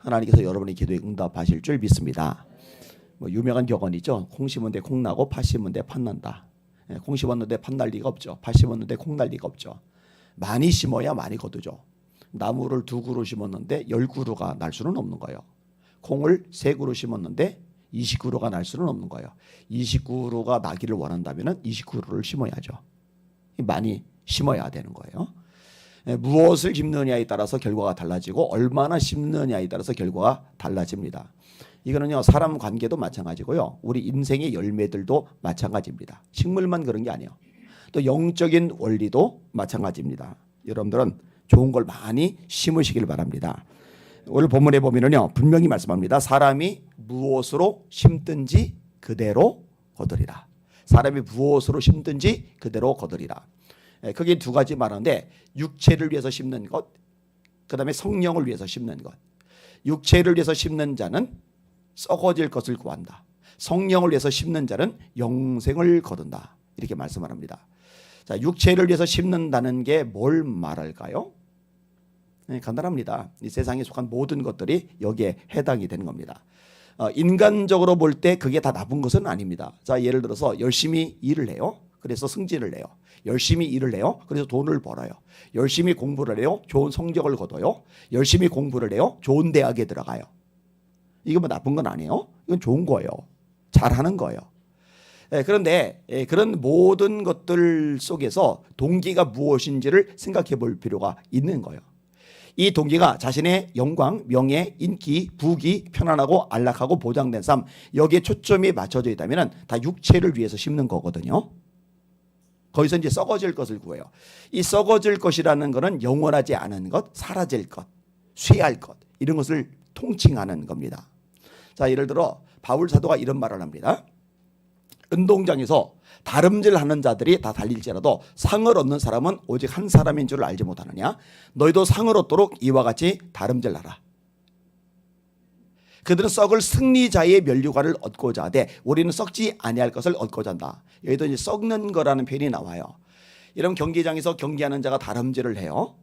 하나님께서 여러분의 기도에 응답하실 줄 믿습니다. 뭐 유명한 격언이죠. 콩 심은데 콩 나고 팥 심은데 팥 난다. 콩 심었는데 팥 날 리가 없죠. 팥 심었는데 콩 날 리가 없죠. 많이 심어야 많이 거두죠. 나무를 2그루 심었는데 10그루가 날 수는 없는 거예요. 콩을 3그루 심었는데 20그루가 날 수는 없는 거예요. 20그루가 나기를 원한다면 20그루를 심어야죠. 많이 심어야 되는 거예요. 무엇을 심느냐에 따라서 결과가 달라지고 얼마나 심느냐에 따라서 결과가 달라집니다. 이거는요, 사람 관계도 마찬가지고요, 우리 인생의 열매들도 마찬가지입니다. 식물만 그런 게 아니에요. 또 영적인 원리도 마찬가지입니다. 여러분들은 좋은 걸 많이 심으시길 바랍니다. 오늘 본문에 보면은요, 분명히 말씀합니다. 사람이 무엇으로 심든지 그대로 거두리라. 사람이 무엇으로 심든지 그대로 거두리라. 그게 2가지 말하는데, 육체를 위해서 심는 것, 그 다음에 성령을 위해서 심는 것. 육체를 위해서 심는 자는 썩어질 것을 구한다. 성령을 위해서 심는 자는 영생을 거둔다. 이렇게 말씀을 합니다. 자, 육체를 위해서 심는다는 게 뭘 말할까요? 간단합니다. 이 세상에 속한 모든 것들이 여기에 해당이 되는 겁니다. 인간적으로 볼 때 그게 다 나쁜 것은 아닙니다. 자, 예를 들어서 열심히 일을 해요. 그래서 승진을 해요. 열심히 일을 해요. 그래서 돈을 벌어요. 열심히 공부를 해요. 좋은 성적을 거둬요. 열심히 공부를 해요. 좋은 대학에 들어가요. 이거 뭐 나쁜 건 아니에요. 이건 좋은 거예요. 잘하는 거예요. 그런데 그런 모든 것들 속에서 동기가 무엇인지를 생각해 볼 필요가 있는 거예요. 이 동기가 자신의 영광, 명예, 인기, 부귀, 편안하고 안락하고 보장된 삶, 여기에 초점이 맞춰져 있다면 다 육체를 위해서 심는 거거든요. 거기서 이제 썩어질 것을 구해요. 이 썩어질 것이라는 것은 영원하지 않은 것, 사라질 것, 쇠할 것, 이런 것을 통칭하는 겁니다. 자, 예를 들어 바울 사도가 이런 말을 합니다. 운동장에서 다름질하는 자들이 다 달릴지라도 상을 얻는 사람은 오직 한 사람인 줄 알지 못하느냐. 너희도 상을 얻도록 이와 같이 다름질하라. 그들은 썩을 승리자의 면류관을 얻고자 하되 우리는 썩지 아니할 것을 얻고자 한다. 여기도 이제 썩는 거라는 표현이 나와요. 이런 경기장에서 경기하는 자가 다름질을 해요.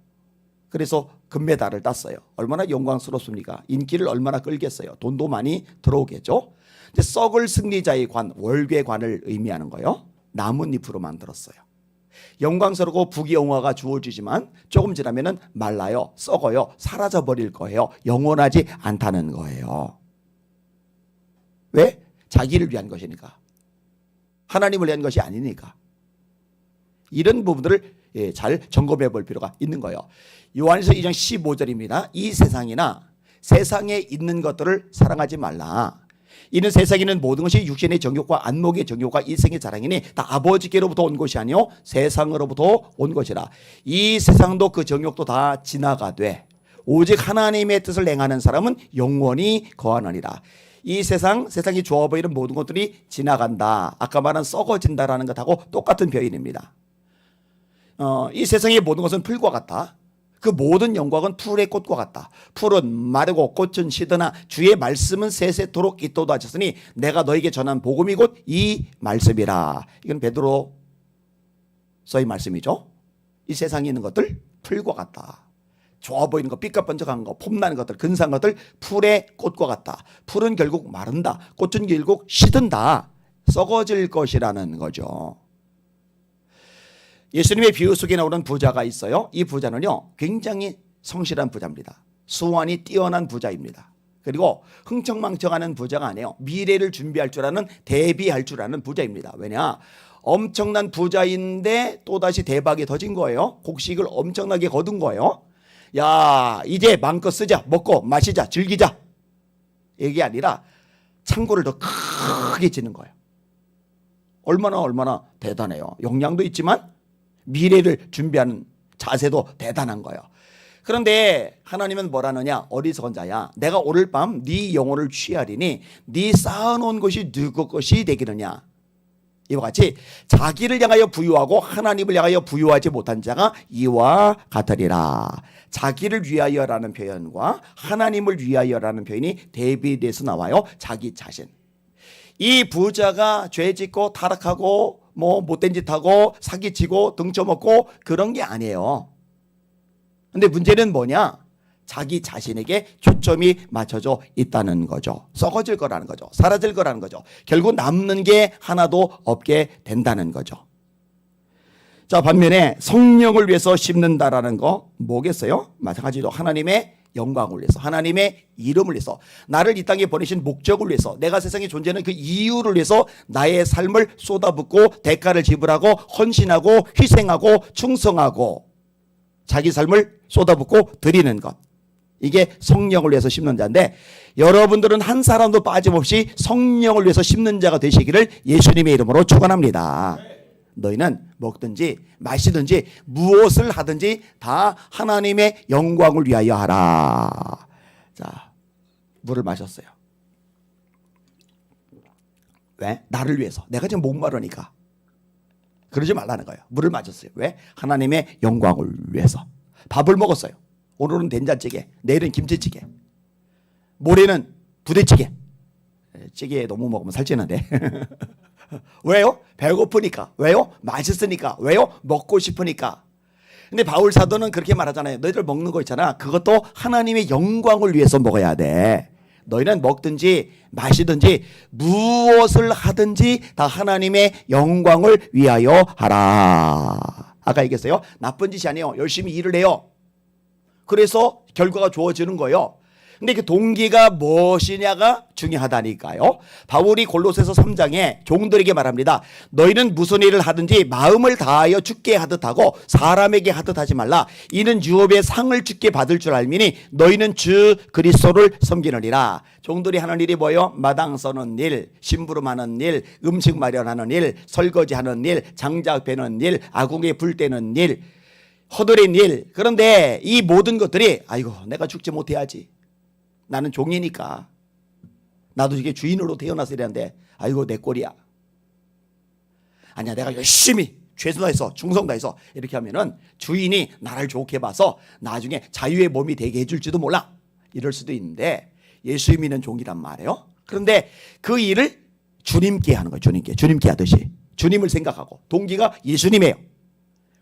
그래서 금메달을 땄어요. 얼마나 영광스럽습니까? 인기를 얼마나 끌겠어요. 돈도 많이 들어오겠죠. 근데 썩을 승리자의 관, 월궤관을 의미하는 거예요. 나뭇잎으로 만들었어요. 영광스럽고 부귀영화가 주어지지만 조금 지나면은 말라요, 썩어요, 사라져버릴 거예요. 영원하지 않다는 거예요. 왜? 자기를 위한 것이니까. 하나님을 위한 것이 아니니까. 이런 부분들을 잘 점검해 볼 필요가 있는 거예요. 요한일서 2장 15절입니다. 이 세상이나 세상에 있는 것들을 사랑하지 말라. 이는 세상에 있는 모든 것이 육신의 정욕과 안목의 정욕과 일생의 자랑이니 다 아버지께로부터 온 것이 아니요 세상으로부터 온 것이라. 이 세상도 그 정욕도 다 지나가되 오직 하나님의 뜻을 행하는 사람은 영원히 거하느니라. 이 세상이 좋아 보이는 모든 것들이 지나간다. 아까 말한 썩어진다라는 것하고 똑같은 표현입니다. 이 세상의 모든 것은 풀과 같다. 그 모든 영광은 풀의 꽃과 같다. 풀은 마르고 꽃은 시드나 주의 말씀은 세세토록 있도다 하셨으니 내가 너에게 전한 복음이 곧 이 말씀이라. 이건 베드로서의 말씀이죠. 이 세상에 있는 것들 풀과 같다. 좋아 보이는 것, 삐까번쩍한 것, 폼나는 것들, 근사한 것들 풀의 꽃과 같다. 풀은 결국 마른다. 꽃은 결국 시든다. 썩어질 것이라는 거죠. 예수님의 비유 속에 나오는 부자가 있어요. 이 부자는요, 굉장히 성실한 부자입니다. 수완이 뛰어난 부자입니다. 그리고 흥청망청하는 부자가 아니에요. 미래를 준비할 줄 아는, 대비할 줄 아는 부자입니다. 왜냐? 엄청난 부자인데 또다시 대박이 터진 거예요. 곡식을 엄청나게 거둔 거예요. 야, 이제 마음껏 쓰자, 먹고 마시자, 즐기자. 이게 아니라 창고를 더 크게 짓는 거예요. 얼마나 대단해요. 역량도 있지만 미래를 준비하는 자세도 대단한 거예요. 그런데 하나님은 뭐라느냐? 어리석은 자야, 내가 오늘 밤 네 영혼을 취하리니 네 쌓아놓은 것이 누구 것이 되기느냐. 이와 같이 자기를 향하여 부유하고 하나님을 향하여 부유하지 못한 자가 이와 같으리라. 자기를 위하여라는 표현과 하나님을 위하여라는 표현이 대비돼서 나와요. 자기 자신. 이 부자가 죄짓고 타락하고 뭐 못된 짓 하고 사기치고 등쳐먹고 그런 게 아니에요. 근데 문제는 뭐냐? 자기 자신에게 초점이 맞춰져 있다는 거죠. 썩어질 거라는 거죠. 사라질 거라는 거죠. 결국 남는 게 하나도 없게 된다는 거죠. 자, 반면에 성령을 위해서 심는다라는 거 뭐겠어요? 마찬가지로 하나님의 영광을 위해서, 하나님의 이름을 위해서, 나를 이 땅에 보내신 목적을 위해서, 내가 세상에 존재하는 그 이유를 위해서 나의 삶을 쏟아붓고 대가를 지불하고 헌신하고 희생하고 충성하고 자기 삶을 쏟아붓고 드리는 것, 이게 성령을 위해서 심는 자인데, 여러분들은 한 사람도 빠짐없이 성령을 위해서 심는 자가 되시기를 예수님의 이름으로 축원합니다. 너희는 먹든지 마시든지 무엇을 하든지 다 하나님의 영광을 위하여 하라. 자, 물을 마셨어요. 왜? 나를 위해서. 내가 지금 목마르니까. 그러지 말라는 거예요. 물을 마셨어요. 왜? 하나님의 영광을 위해서. 밥을 먹었어요. 오늘은 된장찌개, 내일은 김치찌개, 모레는 부대찌개. 찌개 너무 먹으면 살찌는데. 왜요? 배고프니까. 왜요? 맛있으니까. 왜요? 먹고 싶으니까. 근데 바울 사도는 그렇게 말하잖아요. 너희들 먹는 거 있잖아. 그것도 하나님의 영광을 위해서 먹어야 돼. 너희는 먹든지 마시든지 무엇을 하든지 다 하나님의 영광을 위하여 하라. 아까 얘기했어요. 나쁜 짓이 아니에요. 열심히 일을 해요. 그래서 결과가 좋아지는 거예요. 근데 그 동기가 무엇이냐가 중요하다니까요. 바울이 골로새서 3장에 종들에게 말합니다. 너희는 무슨 일을 하든지 마음을 다하여 주께 하듯 하고 사람에게 하듯 하지 말라. 이는 유업의 상을 주께 받을 줄 알미니 너희는 주 그리스도를 섬기느니라. 종들이 하는 일이 뭐예요? 마당 서는 일, 심부름하는 일, 음식 마련하는 일, 설거지하는 일, 장작 베는 일, 아궁이에 불 때는 일, 허드렛 일. 그런데 이 모든 것들이 아이고 내가 죽지 못해야지. 나는 종이니까. 나도 이게 주인으로 태어나서 이랬는데 아이고 내 꼴이야. 아니야, 내가 열심히 최선 다해서 충성 다해서 이렇게 하면은 주인이 나를 좋게 봐서 나중에 자유의 몸이 되게 해줄지도 몰라. 이럴 수도 있는데 예수 믿는 종이란 말이에요. 그런데 그 일을 주님께 하는 거예요. 주님께 하듯이 주님을 생각하고 동기가 예수님이에요.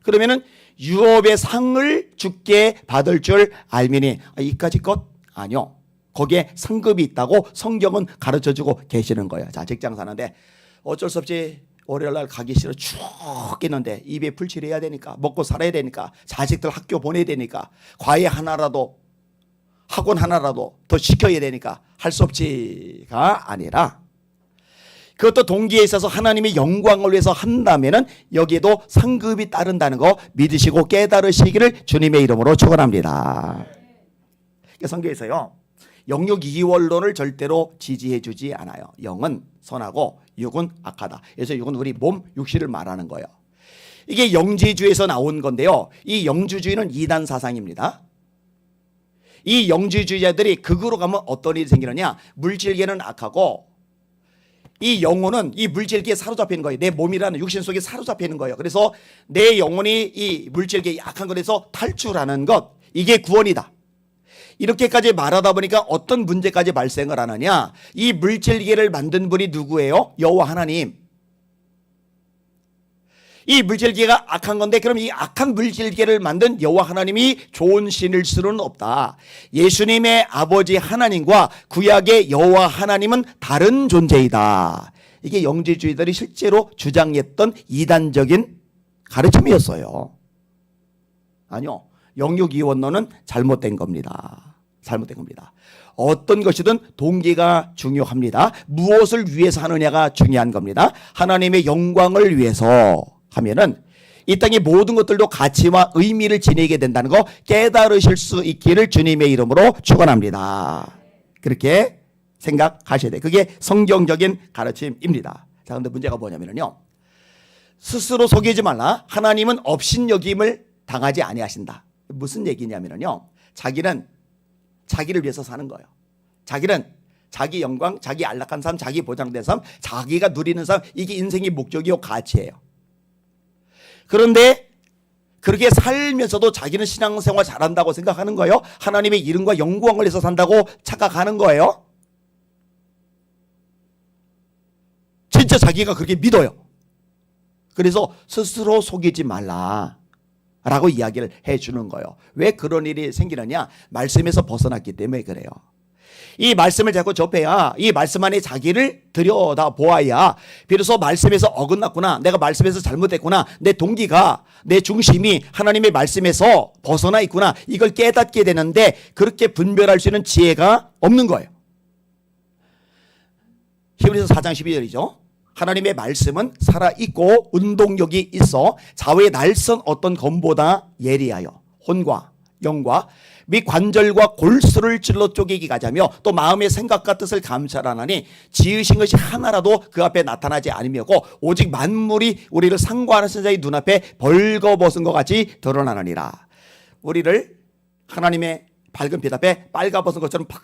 그러면은 유업의 상을 주께 받을 줄 알미니. 이까지 것 아니요. 거기에 상급이 있다고 성경은 가르쳐주고 계시는 거예요. 자, 직장 사는데 어쩔 수 없이 월요일날 가기 싫어 죽겠는데 입에 풀칠해야 되니까, 먹고 살아야 되니까, 자식들 학교 보내야 되니까, 과외 하나라도 학원 하나라도 더 시켜야 되니까 할 수 없지가 아니라, 그것도 동기에 있어서 하나님의 영광을 위해서 한다면은 여기에도 상급이 따른다는 거 믿으시고 깨달으시기를 주님의 이름으로 축원합니다. 성경에서요, 영육 이원론을 절대로 지지해 주지 않아요. 영은 선하고 육은 악하다. 그래서 육은 우리 몸, 육신을 말하는 거예요. 이게 영지주의에서 나온 건데요. 이 영주주의는 이단 사상입니다. 이 영지주의자들이 극으로 가면 어떤 일이 생기느냐. 물질계는 악하고 이 영혼은 이 물질계에 사로잡히는 거예요. 내 몸이라는 육신 속에 사로잡히는 거예요. 그래서 내 영혼이 이 물질계에 약한 것에서 탈출하는 것, 이게 구원이다. 이렇게까지 말하다 보니까 어떤 문제까지 발생을 하느냐. 이 물질계를 만든 분이 누구예요? 여호와 하나님. 이 물질계가 악한 건데 그럼 이 악한 물질계를 만든 여호와 하나님이 좋은 신일 수는 없다. 예수님의 아버지 하나님과 구약의 여호와 하나님은 다른 존재이다. 이게 영지주의들이 실제로 주장했던 이단적인 가르침이었어요. 아니요. 영육이원론은 잘못된 겁니다. 잘못된 겁니다. 어떤 것이든 동기가 중요합니다. 무엇을 위해서 하느냐가 중요한 겁니다. 하나님의 영광을 위해서 하면은 이 땅의 모든 것들도 가치와 의미를 지니게 된다는 거 깨달으실 수 있기를 주님의 이름으로 축원합니다. 그렇게 생각하셔야 돼요. 그게 성경적인 가르침입니다. 자, 근데 문제가 뭐냐면요, 스스로 속이지 말라. 하나님은 업신여김을 당하지 아니하신다. 무슨 얘기냐면요, 자기는 자기를 위해서 사는 거예요. 자기는 자기 영광, 자기 안락한 삶, 자기 보장된 삶, 자기가 누리는 삶, 이게 인생의 목적이요 가치예요. 그런데 그렇게 살면서도 자기는 신앙생활 잘한다고 생각하는 거예요. 하나님의 이름과 영광을 위해서 산다고 착각하는 거예요. 진짜 자기가 그렇게 믿어요. 그래서 스스로 속이지 말라. 라고 이야기를 해주는 거예요. 왜 그런 일이 생기느냐? 말씀에서 벗어났기 때문에 그래요. 이 말씀을 자꾸 접해야, 이 말씀 안에 자기를 들여다보아야 비로소 말씀에서 어긋났구나, 내가 말씀에서 잘못했구나, 내 동기가, 내 중심이 하나님의 말씀에서 벗어나 있구나, 이걸 깨닫게 되는데 그렇게 분별할 수 있는 지혜가 없는 거예요. 히브리서 4장 12절이죠. 하나님의 말씀은 살아있고 운동력이 있어 좌우의 날선 어떤 검보다 예리하여 혼과 영과 및 관절과 골수를 찔러 쪼개기까지 하며 또 마음의 생각과 뜻을 감찰하나니 지으신 것이 하나라도 그 앞에 나타나지 않으며고 오직 만물이 우리를 상관하신 자의 눈앞에 벌거벗은 것 같이 드러나느니라. 우리를 하나님의 밝은 빛 앞에 빨가벗은 것처럼 다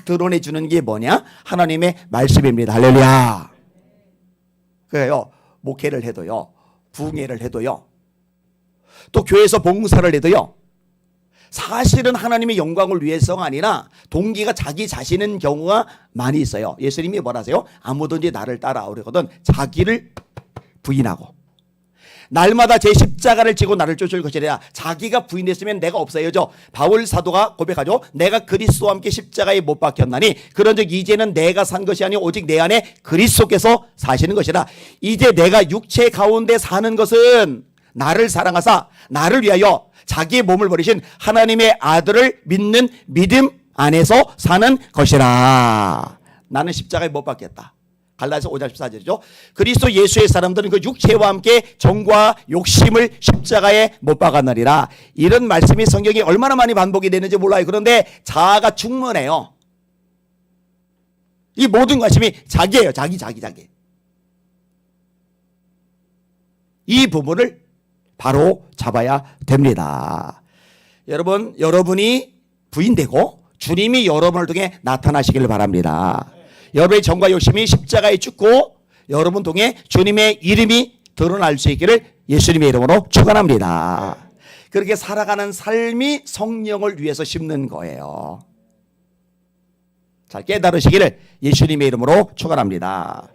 드러내주는 게 뭐냐? 하나님의 말씀입니다. 할렐루야. 그래요. 목회를 해도요, 부흥회를 해도요, 또 교회에서 봉사를 해도요, 사실은 하나님의 영광을 위해서가 아니라 동기가 자기 자신인 경우가 많이 있어요. 예수님이 뭐라 하세요? 아무든지 나를 따라오려거든 자기를 부인하고 날마다 제 십자가를 지고 나를 쫓을 것이라. 자기가 부인했으면 내가 없어야죠. 바울 사도가 고백하죠. 내가 그리스도와 함께 십자가에 못 박혔나니 그런즉 이제는 내가 산 것이 아니오 오직 내 안에 그리스도께서 사시는 것이라. 이제 내가 육체 가운데 사는 것은 나를 사랑하사 나를 위하여 자기의 몸을 버리신 하나님의 아들을 믿는 믿음 안에서 사는 것이라. 나는 십자가에 못 박혔다. 갈라디아서 5장 14절이죠. 그리스도 예수의 사람들은 그 육체와 함께 정과 욕심을 십자가에 못 박았느니라. 이런 말씀이 성경에 얼마나 많이 반복이 되는지 몰라요. 그런데 자아가 충만해요. 이 모든 관심이 자기예요. 자기. 이 부분을 바로 잡아야 됩니다. 여러분, 여러분이 부인되고 주님이 여러분을 통해 나타나시길 바랍니다. 여러분의 정과 욕심이 십자가에 죽고 여러분 통해 주님의 이름이 드러날 수 있기를 예수님의 이름으로 축원합니다. 그렇게 살아가는 삶이 성령을 위해서 심는 거예요. 잘 깨달으시기를 예수님의 이름으로 축원합니다.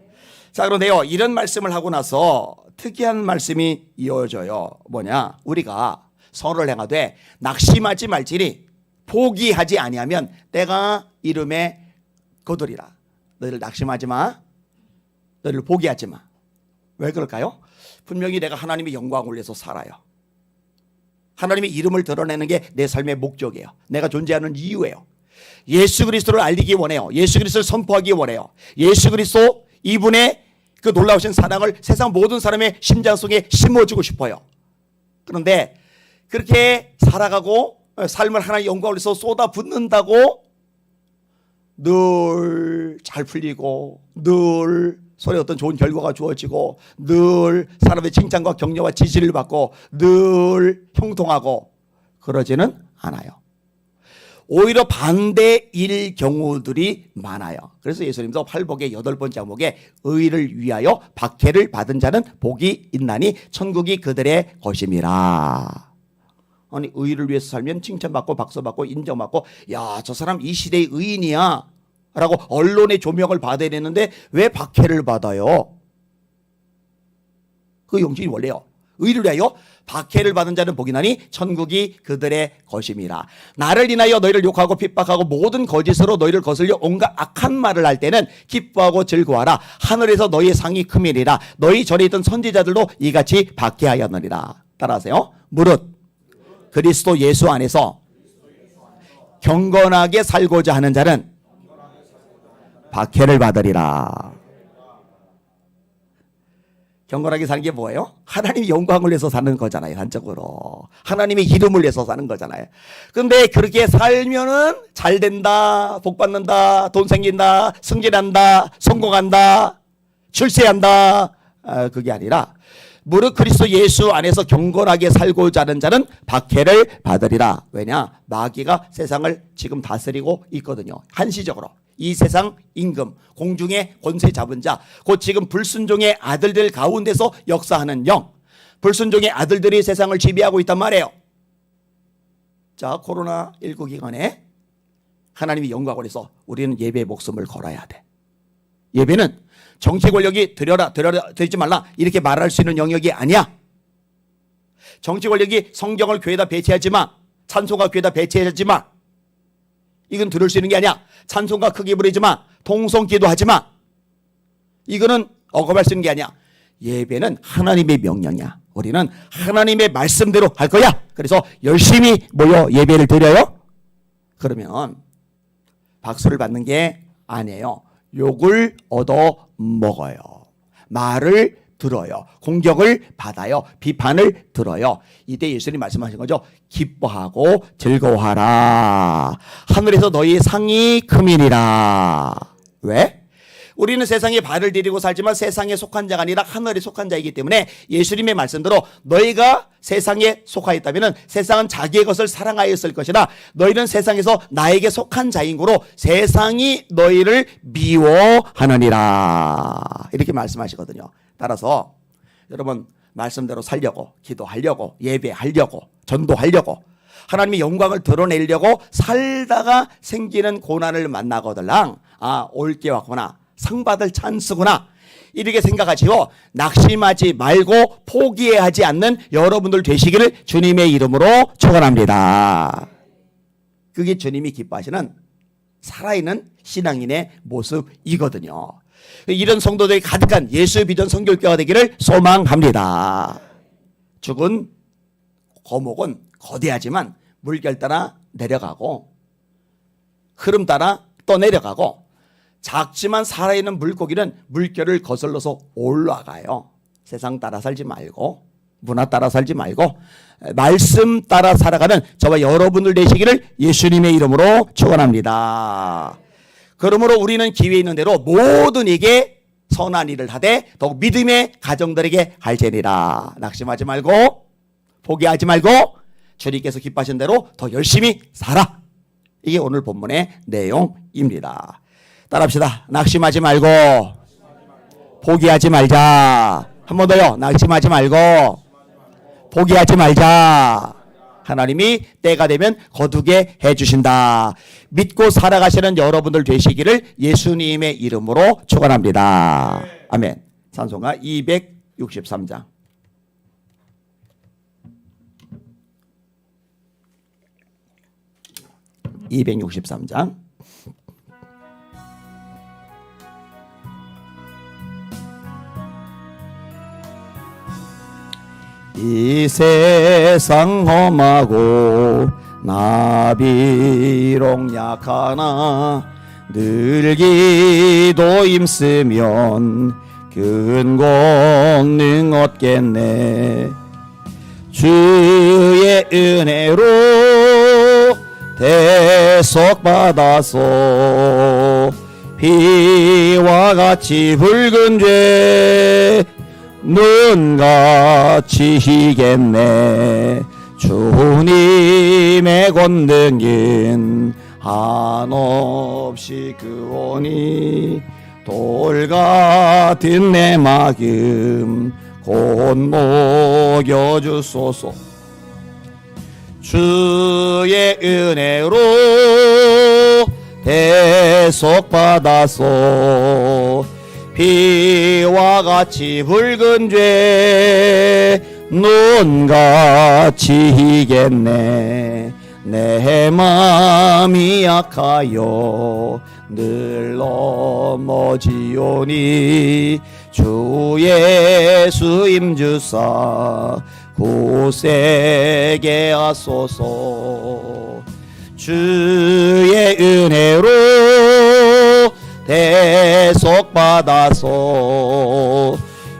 자, 그런데요, 이런 말씀을 하고 나서 특이한 말씀이 이어져요. 뭐냐? 우리가 선을 행하되 낙심하지 말지니 포기하지 아니하면 때가 이름에 거두리라. 너희를 낙심하지 마. 너희를 포기하지 마. 왜 그럴까요? 분명히 내가 하나님의 영광을 위해서 살아요. 하나님의 이름을 드러내는 게 내 삶의 목적이에요. 내가 존재하는 이유예요. 예수 그리스도를 알리기 원해요. 예수 그리스도를 선포하기 원해요. 예수 그리스도 이분의 그 놀라우신 사랑을 세상 모든 사람의 심장 속에 심어주고 싶어요. 그런데 그렇게 살아가고 삶을 하나님의 영광을 위해서 쏟아붓는다고 늘 잘 풀리고 늘 손에 어떤 좋은 결과가 주어지고 늘 사람의 칭찬과 격려와 지지를 받고 늘 형통하고 그러지는 않아요. 오히려 반대일 경우들이 많아요. 그래서 예수님도 팔복의 8번째 항목에 의를 위하여 박해를 받은 자는 복이 있나니 천국이 그들의 것임이라. 아니, 의를 위해서 살면 칭찬받고 박수받고 인정받고, 야, 저 사람 이 시대의 의인이야 라고 언론의 조명을 받아야 되는데 왜 박해를 받아요? 그 용신이 원래요. 의를 위하여 박해를 받은 자는 복이 나니 천국이 그들의 것임이라. 나를 인하여 너희를 욕하고 핍박하고 모든 거짓으로 너희를 거슬려 온갖 악한 말을 할 때는 기뻐하고 즐거워하라. 하늘에서 너희의 상이 크밀이라. 너희 전에 있던 선지자들도 이같이 박해하였느니라. 따라하세요. 무릇 그리스도 예수 안에서 경건하게 살고자 하는 자는 박해를 받으리라. 경건하게 사는 게 뭐예요? 하나님의 영광을 위해서 사는 거잖아요. 단적으로 하나님의 이름을 위해서 사는 거잖아요. 근데 그렇게 살면은 잘 된다, 복 받는다, 돈 생긴다, 승진한다, 성공한다, 출세한다, 그게 아니라 무릇 그리스도 예수 안에서 경건하게 살고자 하는 자는 박해를 받으리라. 왜냐? 마귀가 세상을 지금 다스리고 있거든요. 한시적으로 이 세상 임금, 공중의 권세 잡은 자, 곧 지금 불순종의 아들들 가운데서 역사하는 영, 불순종의 아들들이 세상을 지배하고 있단 말이에요. 자, 코로나19 기간에 하나님이 영광을 해서 우리는 예배의 목숨을 걸어야 돼. 예배는 정치 권력이 드리지 말라 이렇게 말할 수 있는 영역이 아니야. 정치 권력이 성경을 교회에다 배치하지 마. 찬송가 교회에다 배치하지 마. 이건 들을 수 있는 게 아니야. 찬송가 크게 부르지 마. 통성기도 하지 마. 이거는 억압할 수 있는 게 아니야. 예배는 하나님의 명령이야. 우리는 하나님의 말씀대로 할 거야. 그래서 열심히 모여 예배를 드려요. 그러면 박수를 받는 게 아니에요. 욕을 얻어 먹어요. 말을 들어요. 공격을 받아요. 비판을 들어요. 이때 예수님이 말씀하신 거죠. 기뻐하고 즐거워하라. 하늘에서 너희의 상이 크미니라. 왜? 우리는 세상에 발을 디디고 살지만 세상에 속한 자가 아니라 하늘에 속한 자이기 때문에 예수님의 말씀대로 너희가 세상에 속하였다면 세상은 자기의 것을 사랑하였을 것이나 너희는 세상에서 나에게 속한 자인 거로 세상이 너희를 미워하느니라. 이렇게 말씀하시거든요. 따라서 여러분 말씀대로 살려고, 기도하려고, 예배하려고, 전도하려고, 하나님의 영광을 드러내려고 살다가 생기는 고난을 만나거들랑 올게 왔구나, 상 받을 찬스구나, 이렇게 생각하시고 낙심하지 말고 포기하지 않는 여러분들 되시기를 주님의 이름으로 축원합니다. 그게 주님이 기뻐하시는 살아있는 신앙인의 모습이거든요. 이런 성도들이 가득한 예수 비전 선교교회가 되기를 소망합니다. 죽은 거목은 거대하지만 물결 따라 내려가고 흐름 따라 또 내려가고, 작지만 살아있는 물고기는 물결을 거슬러서 올라가요. 세상 따라 살지 말고, 문화 따라 살지 말고 말씀 따라 살아가는 저와 여러분들 되시기를 예수님의 이름으로 축원합니다. 그러므로 우리는 기회 있는 대로 모든 이에게 선한 일을 하되 더욱 믿음의 가정들에게 할지니라. 낙심하지 말고 포기하지 말고 주님께서 기뻐하신 대로 더 열심히 살아. 이게 오늘 본문의 내용입니다. 따라합시다. 낙심하지 말고 포기하지 말자. 한 번 더요. 낙심하지 말고 포기하지 말자. 하나님이 때가 되면 거두게 해주신다. 믿고 살아가시는 여러분들 되시기를 예수님의 이름으로 축원합니다. 아멘. 찬송가 263장. 263장. 이 세상 험하고 나 비록 약하나 늘 기도 힘쓰면 큰 권능 얻겠네. 주의 은혜로 대속받아서 비와 같이 붉은 죄 눈같이 희겠네. 주님의 권능은 한없이 그오니 돌같은 내 마음 곧 녹여주소서. 주의 은혜로 대속받아서 비와 같이 붉은 죄 눈같이 희겠네. 내 맘이 약하여 늘 넘어지오니 주 예수 임주사 굳세게 하소서. 주의 은혜로 대속받아서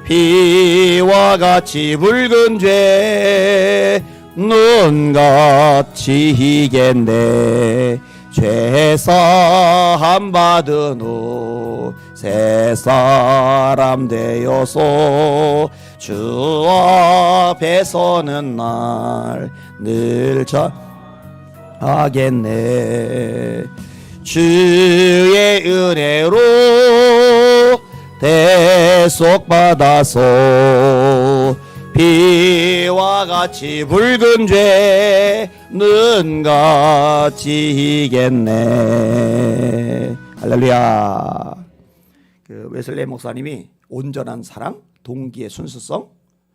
비와 같이 붉은 죄 눈같이 희겠네. 죄사함 받은 후 새 사람 되어서 주 앞에 서는 날 늘 잘하겠네. 주의 은혜로 대속받아서 비와 같이 붉은 죄 눈같이 희겠네. 할렐루야. 그 웨슬레이 목사님이 온전한 사랑, 동기의 순수성,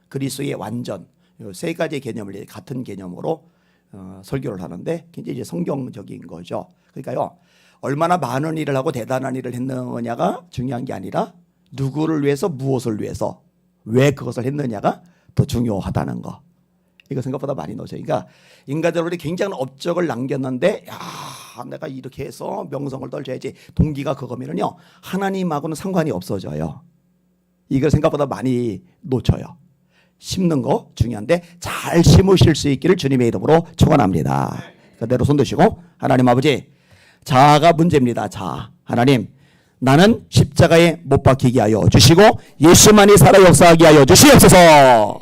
그리스도의 완전, 세 가지 개념을 같은 개념으로 설교를 하는데 굉장히 이제 성경적인 거죠. 그러니까요, 얼마나 많은 일을 하고 대단한 일을 했느냐가 중요한 게 아니라 누구를 위해서 무엇을 위해서 왜 그것을 했느냐가 더 중요하다는 거. 이거 생각보다 많이 넣어져. 그러니까 인간들이 굉장한 업적을 남겼는데, 야, 내가 이렇게 해서 명성을 떨쳐야지. 동기가 그거면은요, 하나님하고는 상관이 없어져요. 이걸 생각보다 많이 놓쳐요. 심는 거 중요한데 잘 심으실 수 있기를 주님의 이름으로 축원합니다. 그대로 손 드시고, 하나님 아버지, 자아가 문제입니다. 자아. 하나님, 나는 십자가에 못 박히게 하여 주시고 예수만이 살아 역사하게 하여 주시옵소서.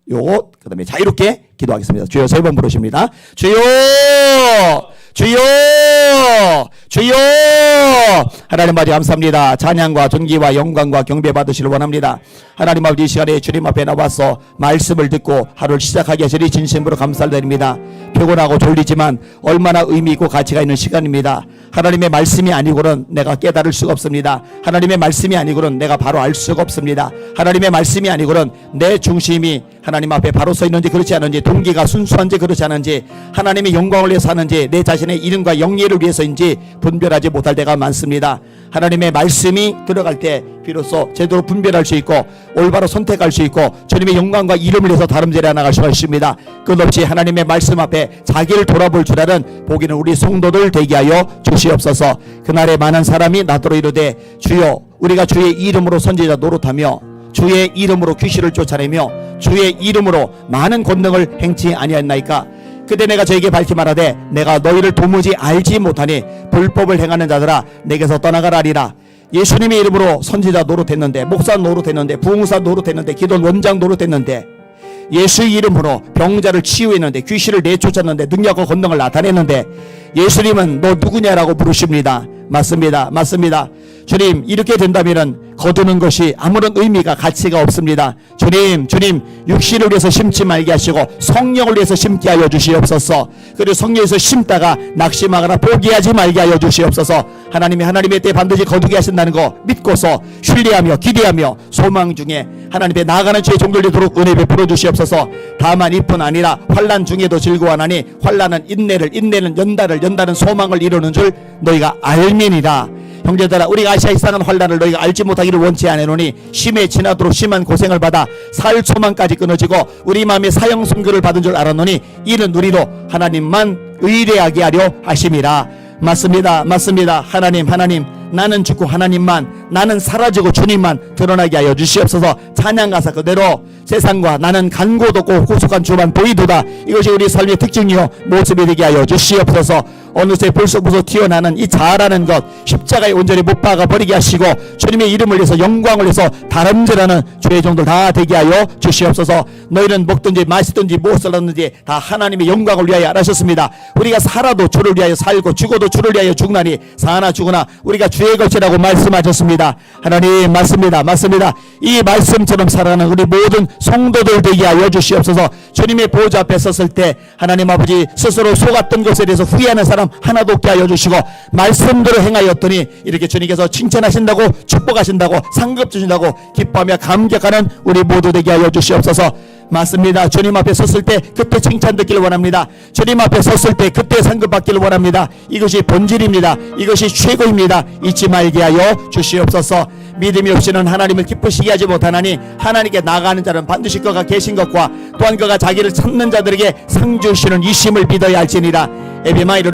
요거 그다음에 자유롭게 기도하겠습니다. 주여 세 번 부르십니다. 주여, 주여, 주여. 하나님 아버지 감사합니다. 찬양과 존귀와 영광과 경배 받으시길 원합니다. 하나님 아버지, 이 시간에 주님 앞에 나와서 말씀을 듣고 하루를 시작하게 하시니 진심으로 감사를 드립니다. 피곤하고 졸리지만 얼마나 의미 있고 가치가 있는 시간입니다. 하나님의 말씀이 아니고는 내가 깨달을 수가 없습니다. 하나님의 말씀이 아니고는 내가 바로 알 수가 없습니다. 하나님의 말씀이 아니고는 내 중심이 하나님 앞에 바로 서 있는지 그렇지 않은지, 동기가 순수한지 그렇지 않은지, 하나님의 영광을 위해서 하는지 내 자신의 이름과 영예를 위해서인지 분별하지 못할 때가 많습니다. 하나님의 말씀이 들어갈 때 비로소 제대로 분별할 수 있고 올바로 선택할 수 있고 주님의 영광과 이름을 위해서 다름질해 나갈 수가 있습니다. 끝없이 하나님의 말씀 앞에 자기를 돌아볼 줄 아는 복 있는 우리 성도들 되게 하여 주시옵소서. 그날에 많은 사람이 나더러 이르되, 주여, 우리가 주의 이름으로 선지자 노릇하며 주의 이름으로 귀신을 쫓아내며 주의 이름으로 많은 권능을 행치 아니하였나이까. 그때 내가 저에게 밝히 말하되, 내가 너희를 도무지 알지 못하니 불법을 행하는 자들아 내게서 떠나가라리라. 예수님의 이름으로 선지자 노릇했는데, 목사 노릇했는데, 부흥사 노릇했는데, 기도 원장 노릇했는데, 예수의 이름으로 병자를 치유했는데, 귀신을 내쫓았는데, 능력과 권능을 나타냈는데, 예수님은 너 누구냐라고 물으십니다. 맞습니다. 맞습니다. 주님, 이렇게 된다면은 거두는 것이 아무런 의미가 가치가 없습니다. 주님, 육신을 위해서 심지 말게 하시고 성령을 위해서 심게 하여 주시옵소서. 그리고 성령에서 심다가 낙심하거나 포기하지 말게 하여 주시옵소서. 하나님의 때 반드시 거두게 하신다는 거 믿고서 신뢰하며 기대하며 소망 중에 하나님께 나아가는 주의 종들 되도록 은혜 베풀어 주시옵소서. 다만 이뿐 아니라 환난 중에도 즐거워하나니 환난은 인내는 연단은 소망을 이루는 줄 너희가 알미니라. 형제들아, 우리가 아시아에 상한 환난을 너희가 알지 못하기를 원치 않으노니 심해 지나도록 심한 고생을 받아 살 소망까지 끊어지고 우리 마음에 사형 선고를 받은 줄 알았노니 이는 우리도 하나님만 의뢰하게 하려 하심이라. 맞습니다. 하나님, 나는 죽고 하나님만, 나는 사라지고 주님만 드러나게 하여 주시옵소서. 찬양가사 그대로 세상과 나는 간고도 없고 구속한 주만 보이도다. 이것이 우리 삶의 특징이요 모습이 되게 하여 주시옵소서. 어느새 불쑥불쑥 튀어나는 이 자아라는 것 십자가에 온전히 못 박아 버리게 하시고 주님의 이름을 위해서 영광을 위해서 다름질하는 주의 종들 다 되게 하여 주시옵소서. 너희는 먹든지 마시든지 무엇을 하든지 다 하나님의 영광을 위하여 하셨습니다. 우리가 살아도 주를 위하여 살고 죽어도 주를 위하여 죽나니 사나 죽으나 우리가 주의 것이라고 말씀하셨습니다. 하나님, 맞습니다. 이 말씀처럼 살아가는 우리 모든 성도들 되게 하여 주시옵소서. 주님의 보좌 앞에 섰을 때 하나님 아버지 스스로 속았던 것에 대해서 후회하는 사람 하나도 없게 하여 주시고 말씀대로 행하였더니 이렇게 주님께서 칭찬하신다고 축복하신다고 상급 주신다고 기뻐하며 감격하는 우리 모두 되게 하여 주시옵소서. 맞습니다. 주님 앞에 섰을 때 그때 칭찬 듣기를 원합니다. 주님 앞에 섰을 때 그때 상급 받기를 원합니다. 이것이 본질입니다. 이것이 최고입니다. 잊지 말게 하여 주시옵소서. 믿음이 없이는 하나님을 기쁘시게 하지 못하나니 하나님께 나아가는 자는 반드시 그가 계신 것과 또한 그가 자기를 찾는 자들에게 상 주시는 이 심을 믿어야 할지니라. 에비마이를